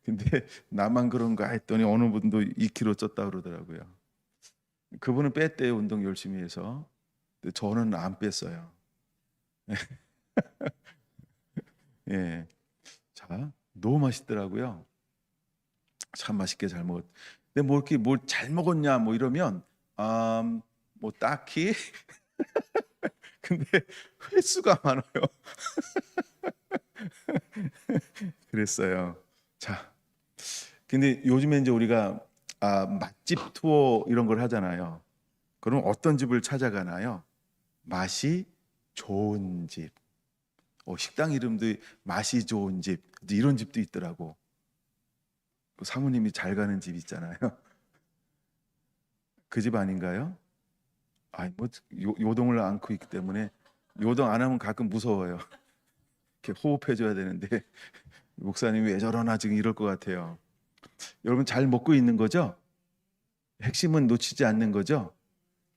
근데 나만 그런가 했더니 어느 분도 2kg 쪘다 그러더라고요. 그분은 뺐대요, 운동 열심히 해서. 근데 저는 안 뺐어요. 예. 자, 너무 맛있더라고요. 참 맛있게 잘 먹었. 근데 뭐 이렇게 뭘 잘 먹었냐 뭐 이러면 뭐 딱히 근데 횟수가 많아요. 그랬어요. 자, 근데 요즘에 이제 우리가 맛집 투어 이런 걸 하잖아요. 그럼 어떤 집을 찾아가나요? 맛이 좋은 집. 식당 이름도 맛이 좋은 집. 이런 집도 있더라고. 사모님이 잘 가는 집 있잖아요. 그 집 아닌가요? 뭐 요동을 안고 있기 때문에 요동 안 하면 가끔 무서워요. 이렇게 호흡해 줘야 되는데 목사님이 왜 저러나 지금 이럴 것 같아요. 여러분 잘 먹고 있는 거죠? 핵심은 놓치지 않는 거죠?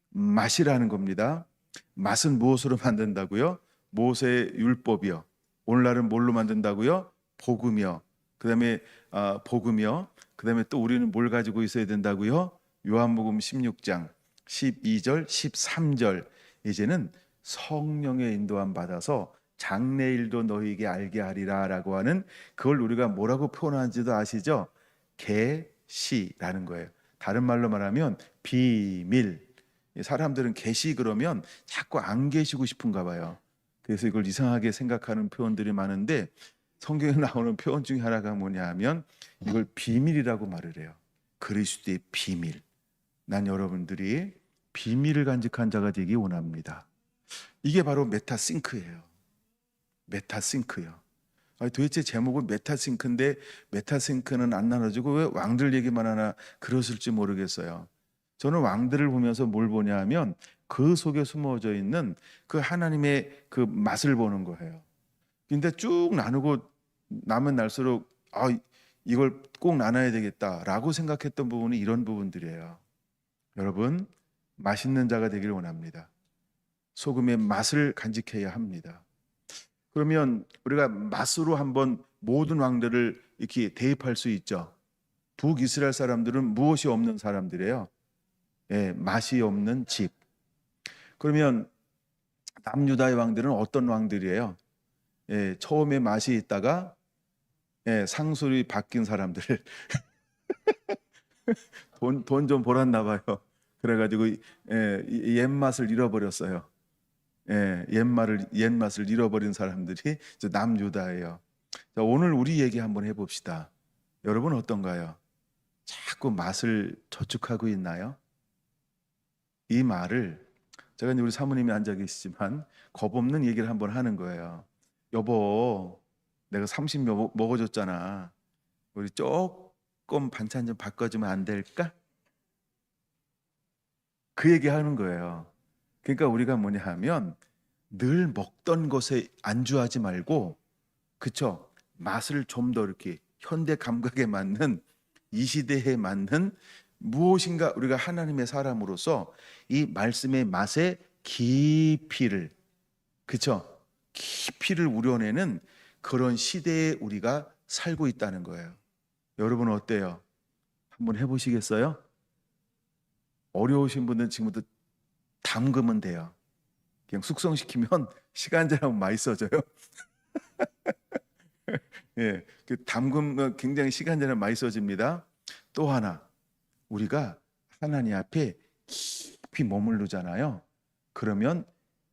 맛이라는 겁니다. 맛은 무엇으로 만든다고요? 모세의 율법이요. 오늘날은 뭘로 만든다고요? 복음이요. 그다음에 복음이요. 그다음에 또 우리는 뭘 가지고 있어야 된다고요? 요한복음 16장 12절 13절 이제는 성령의 인도함 받아서 장래일도 너희에게 알게 하리라라고 하는 그걸 우리가 뭐라고 표현하는지도 아시죠? 계시라는 거예요. 다른 말로 말하면 비밀. 사람들은 계시 그러면 자꾸 안 계시고 싶은가 봐요. 그래서 이걸 이상하게 생각하는 표현들이 많은데 성경에 나오는 표현 중에 하나가 뭐냐 하면 이걸 비밀이라고 말을 해요. 그리스도의 비밀. 난 여러분들이 비밀을 간직한 자가 되기 원합니다. 이게 바로 메타싱크예요. 메타싱크요. 도대체 제목은 메타싱크인데 메타싱크는 안 나눠지고 왜 왕들 얘기만 하나 그랬을지 모르겠어요. 저는 왕들을 보면서 뭘 보냐 하면 그 속에 숨어져 있는 그 하나님의 그 맛을 보는 거예요. 근데 쭉 나누고 나면 날수록 이걸 꼭 나눠야 되겠다라고 생각했던 부분이 이런 부분들이에요. 여러분, 맛있는 자가 되기를 원합니다. 소금의 맛을 간직해야 합니다. 그러면 우리가 맛으로 한번 모든 왕들을 이렇게 대입할 수 있죠. 북이스라엘 사람들은 무엇이 없는 사람들이에요. 맛이 없는 집. 그러면 남유다의 왕들은 어떤 왕들이에요? 처음에 맛이 있다가 상술이 바뀐 사람들. 돈 좀 벌었나 봐요. 그래가지고 옛맛을 잃어버렸어요. 옛맛을 잃어버린 사람들이 남유다예요. 자, 오늘 우리 얘기 한번 해봅시다. 여러분 어떤가요? 자꾸 맛을 저축하고 있나요? 이 말을 제가 이제 우리 사모님이 앉아 계시지만 겁 없는 얘기를 한번 하는 거예요. 여보, 내가 30 먹어줬잖아. 우리 조금 반찬 좀 바꿔주면 안 될까? 그 얘기 하는 거예요. 그러니까 우리가 뭐냐 하면 늘 먹던 것에 안주하지 말고, 그쵸? 맛을 좀 더 이렇게 현대 감각에 맞는, 이 시대에 맞는 무엇인가 우리가 하나님의 사람으로서 이 말씀의 맛의 깊이를, 그쵸? 깊이를 우려내는 그런 시대에 우리가 살고 있다는 거예요. 여러분 어때요? 한번 해보시겠어요? 어려우신 분들은 지금부터 담그면 돼요. 그냥 숙성시키면 시간 지나면 맛있어져요. 그 담그면 굉장히 시간 지나면 맛있어집니다. 또 하나, 우리가 하나님 앞에 깊이 머무르잖아요. 그러면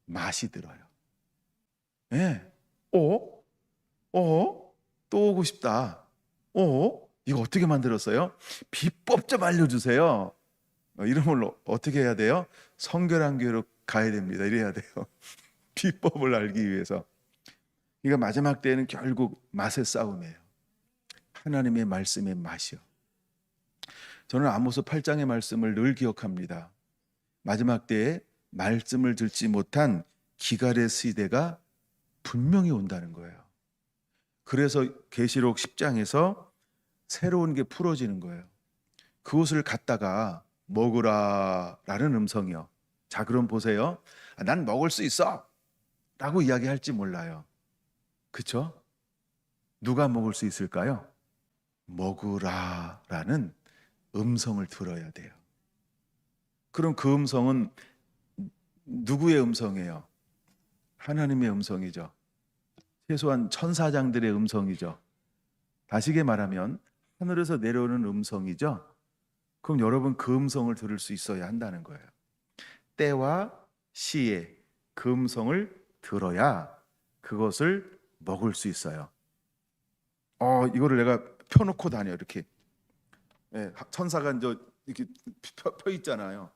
맛이 들어요. 또 오고 싶다. 이거 어떻게 만들었어요? 비법 좀 알려주세요. 이름을 어떻게 해야 돼요? 성결한 교회로 가야 됩니다. 이래야 돼요. 비법을 알기 위해서. 그러니까 마지막 때에는 결국 맛의 싸움이에요. 하나님의 말씀의 맛이요. 저는 아모스 8장의 말씀을 늘 기억합니다. 마지막 때에 말씀을 듣지 못한 기갈의 시대가 분명히 온다는 거예요. 그래서 계시록 10장에서 새로운 게 풀어지는 거예요. 그것을 갖다가 먹으라라는 음성이요. 자, 그럼 보세요. 난 먹을 수 있어 라고 이야기할지 몰라요. 그쵸? 누가 먹을 수 있을까요? 먹으라라는 음성을 들어야 돼요. 그럼 그 음성은 누구의 음성이에요? 하나님의 음성이죠. 최소한 천사장들의 음성이죠. 다시게 말하면 하늘에서 내려오는 음성이죠. 그럼 여러분 그 음성을 들을 수 있어야 한다는 거예요. 때와 시에 그 음성을 들어야 그것을 먹을 수 있어요. 이거를 내가 펴놓고 다녀 이렇게. 천사가 이렇게 펴 있잖아요.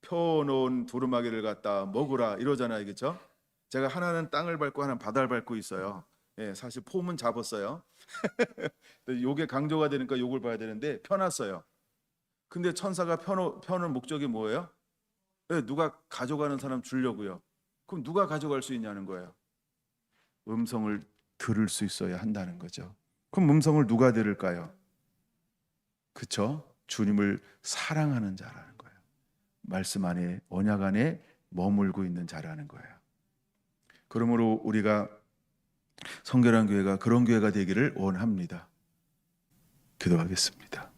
펴놓은 두루마기를 갖다 먹으라 이러잖아요, 그렇죠? 제가 하나는 땅을 밟고 하나는 바다를 밟고 있어요. 사실 폼은 잡았어요. 요게 강조가 되니까 요걸 봐야 되는데 펴놨어요. 근데 천사가 펴는 목적이 뭐예요? 누가 가져가는 사람 주려고요. 그럼 누가 가져갈 수 있냐는 거예요. 음성을 들을 수 있어야 한다는 거죠. 그럼 음성을 누가 들을까요? 그쵸? 주님을 사랑하는 자라는 거예요. 말씀 안에, 언약 안에 머물고 있는 자라는 거예요. 그러므로 우리가 성결한 교회가 그런 교회가 되기를 원합니다. 기도하겠습니다.